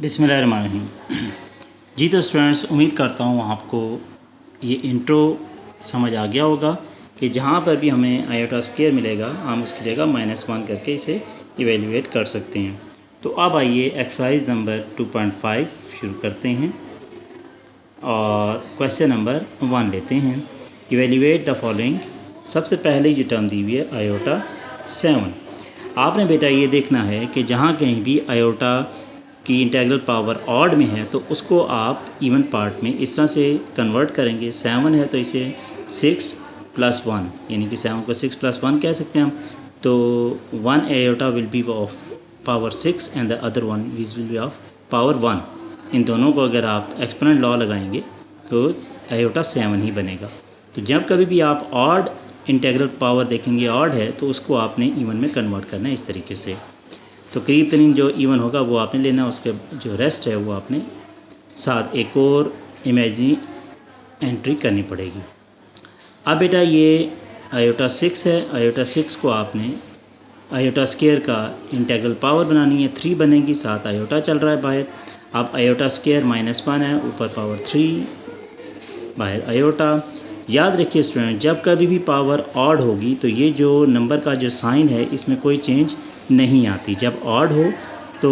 बिस्मिल्लाहिर्रहमानिर्रहीम। जी तो स्टूडेंट्स, उम्मीद करता हूँ आपको ये इंट्रो समझ आ गया होगा कि जहाँ पर भी हमें आयोटा स्क्वायर मिलेगा हम उसकी जगह -1 करके इसे इवेल्युएट कर सकते हैं। तो अब आइए एक्सरसाइज नंबर 2.5 शुरू करते हैं और क्वेश्चन नंबर 1 लेते हैं। Evaluate the following. सबसे पहले ये टर्म दी हुई है आयोटा 7। आपने बेटा ये देखना है कि जहाँ कहीं भी आयोटा की इंटीग्रल पावर ऑड में है तो उसको आप इवन पार्ट में इस तरह से कन्वर्ट करेंगे। 7 है तो इसे 6 + 1 यानी कि 7 को 6 + 1 कह सकते हैं हम। तो 1 iota will be of power 6 and the other one will be of power 1। इन दोनों को अगर आप एक्सपोनेंट लॉ लगाएंगे तो आयोटा 7 ही बनेगा। तो जब कभी भी आप ऑड इंटीग्रल पावर देखेंगे ऑड है तो उसको आपने इवन में कन्वर्ट करना है इस तरीके से। तो करीब तरीन जो इवन होगा वो आपने लेना, उसके जो रेस्ट है वो आपने साथ एक और इमेजिनरी एंट्री करनी पड़ेगी। अब बेटा ये आयोटा 6 है, आयोटा 6 को आपने आयोटा स्क्वायर का इंटीग्रल पावर बनानी है। 3 बनेगी, साथ आयोटा चल रहा है बाहर। अब आयोटा स्क्वायर -1 है, ऊपर पावर 3, बाहर आयोटा। याद रखिए स्टूडेंट, जब कभी भी पावर ऑड होगी तो ये जो नंबर का जो साइन है इसमें कोई चेंज नहीं आती। जब ऑड हो तो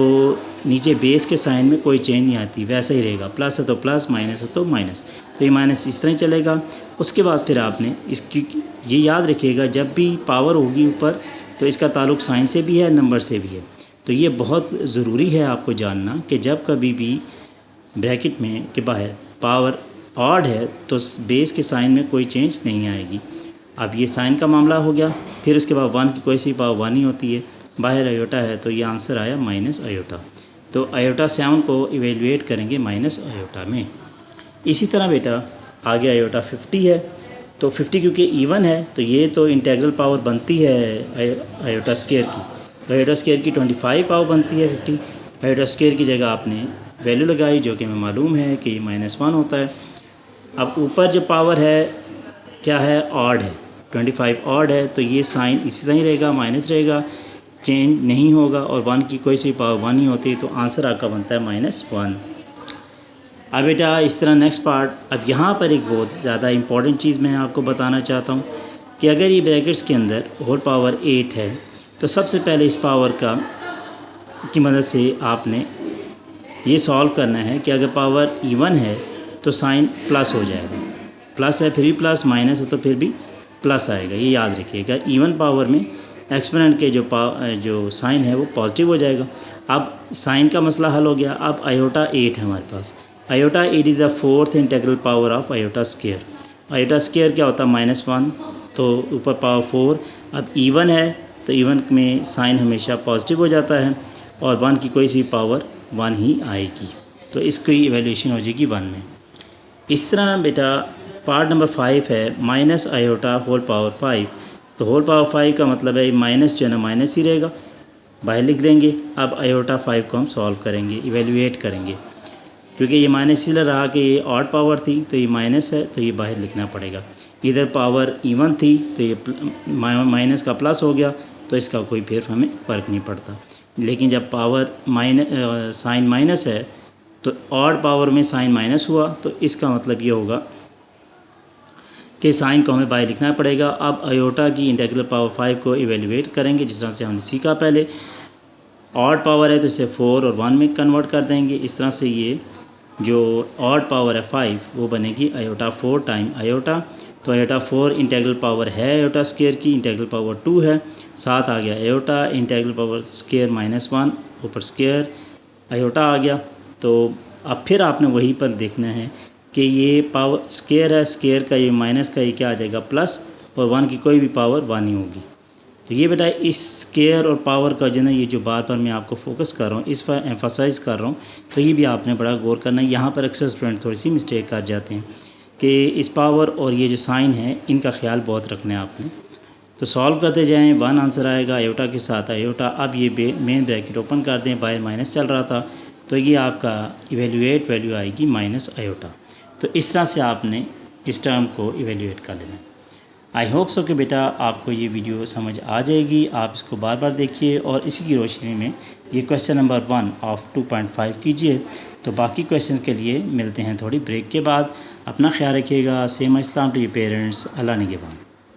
नीचे बेस के साइन में कोई चेंज नहीं आती, वैसा ही रहेगा। प्लस है तो प्लस, माइनस है तो माइनस। तो ये माइनस इस तरह ही चलेगा। उसके बाद फिर आपने इसकी ये याद रखिएगा, जब भी पावर होगी ऊपर तो इसका ताल्लुक साइन से भी है, नंबर से भी है। तो ये बहुत ज़रूरी है आपको जानना कि जब कभी भी ब्रैकेट में के बाहर पावर ऑड है तो बेस के साइन में कोई चेंज नहीं आएगी। अब ये साइन का मामला हो गया। फिर उसके बाद 1 की कोई सी पावर 1 ही होती है, बाहर आयोटा है तो ये आंसर आया माइनस आयोटा। तो आयोटा 7 को इवेल्युएट करेंगे माइनस आयोटा में। इसी तरह बेटा आगे आयोटा 50 है। तो 50 क्योंकि इवन है तो ये तो इंटीग्रल पावर बनती है आयोटा स्क्वायर की। तो आयोटा स्क्वायर की 25 पावर बनती है 50। आयोटा स्क्वायर की जगह आपने वैल्यू लगाई जो कि हमें मालूम है कि -1 होता है। अब ऊपर जो पावर है क्या है, ऑड है, 25 ऑड है तो ये साइन इसी तरह ही रहेगा, माइनस रहेगा, चेंज नहीं होगा। और 1 की कोई सी पावर 1 ही होती है तो आंसर आपका बनता है -1। अब बेटा इस तरह नेक्स्ट पार्ट। अब यहाँ पर एक बहुत ज़्यादा इंपॉर्टेंट चीज़ मैं आपको बताना चाहता हूँ कि अगर ये ब्रैकेट्स के अंदर होल पावर 8 है तो सबसे पहले इस पावर की मदद से आपने ये सॉल्व करना है कि अगर पावर इवन है तो साइन प्लस हो जाएगा। प्लस है फिर भी प्लस, माइनस है तो फिर भी प्लस आएगा, ये याद रखिएगा। इवन पावर में एक्सपोनेंट के जो साइन है वो पॉजिटिव हो जाएगा। अब साइन का मसला हल हो गया। अब आयोटा 8 है हमारे पास। Iota 8 is the 4th integral power of iota square. Iota square क्या होता है, -1 तो ऊपर पावर 4। अब इवन है तो इवन में साइन हमेशा पॉजिटिव हो जाता है और 1 की कोई सी पावर 1 ही आएगी। तो इसकी इवेल्यूशन हो जाएगी 1 में। इस तरह बेटा पार्ट नंबर 5 है माइनस आयोटा होल पावर 5। तो होल पावर 5 का मतलब है माइनस जो है ना माइनस ही रहेगा, बाहर लिख देंगे। अब आयोटा 5 को हम सॉल्व करेंगे, इवेल्युएट करेंगे। क्योंकि ये माइनस इसलिए रहा कि ये ऑड पावर थी तो ये माइनस है तो ये बाहर लिखना पड़ेगा। इधर पावर इवन थी तो ये माइनस का प्लस हो गया तो इसका कोई फिर हमें फ़र्क नहीं पड़ता। लेकिन जब पावर साइन माइनस है तो ऑड पावर में साइन माइनस हुआ तो इसका मतलब ये होगा कि साइन को हमें बाहर लिखना पड़ेगा। अब आयोटा की इंटीग्रल पावर 5 को इवेल्युएट करेंगे जिस तरह से हमने सीखा पहले। ऑड पावर है तो इसे 4 और 1 में कन्वर्ट कर देंगे। इस तरह से ये जो ऑड पावर है 5 वो बनेगी आयोटा 4 टाइम आयोटा। तो आयोटा 4 इंटीग्रल पावर है आयोटा स्क्वायर की, इंटीग्रल पावर 2 है, साथ आ गया आयोटा इंटीग्रल पावर स्क्वायर -1 ऊपर स्क्वायर आयोटा आ गया। तो अब फिर आपने वहीं पर देखना है कि ये पावर स्क्वायर है, स्क्वायर का ये माइनस का ये क्या आ जाएगा प्लस, और 1 की कोई भी पावर 1 ही होगी। तो ये बेटा इस स्क्वायर और पावर का जो ना ये जो बार बार मैं आपको फोकस कर रहा हूँ, इस पर एम्फासाइज कर रहा हूँ, तो ये भी आपने बड़ा गौर करना है। यहाँ पर अक्सर स्टूडेंट थोड़ी सी मिस्टेक कर जाते हैं कि इस पावर और ये जो साइन है इनका ख्याल बहुत रखना है आपने। तो सॉल्व करते जाएँ, 1 आंसर आएगा आयोटा के साथ आयोटा। अब ये मेन ब्रैकेट ओपन कर दें, बाहर माइनस चल रहा था तो ये आपका इवेल्युएट वैल्यू आएगी माइनस आयोटा। तो इस तरह से आपने इस टर्म को इवेल्युएट कर लेना। आई होप सो कि बेटा आपको ये वीडियो समझ आ जाएगी। आप इसको बार बार देखिए और इसी की रोशनी में ये क्वेश्चन नंबर 1 ऑफ 2.5 कीजिए। तो बाकी क्वेश्चंस के लिए मिलते हैं थोड़ी ब्रेक के बाद। अपना ख्याल रखिएगा। सेम इस्लाम टू योर पेरेंट्स। अल्लाह निगहबान।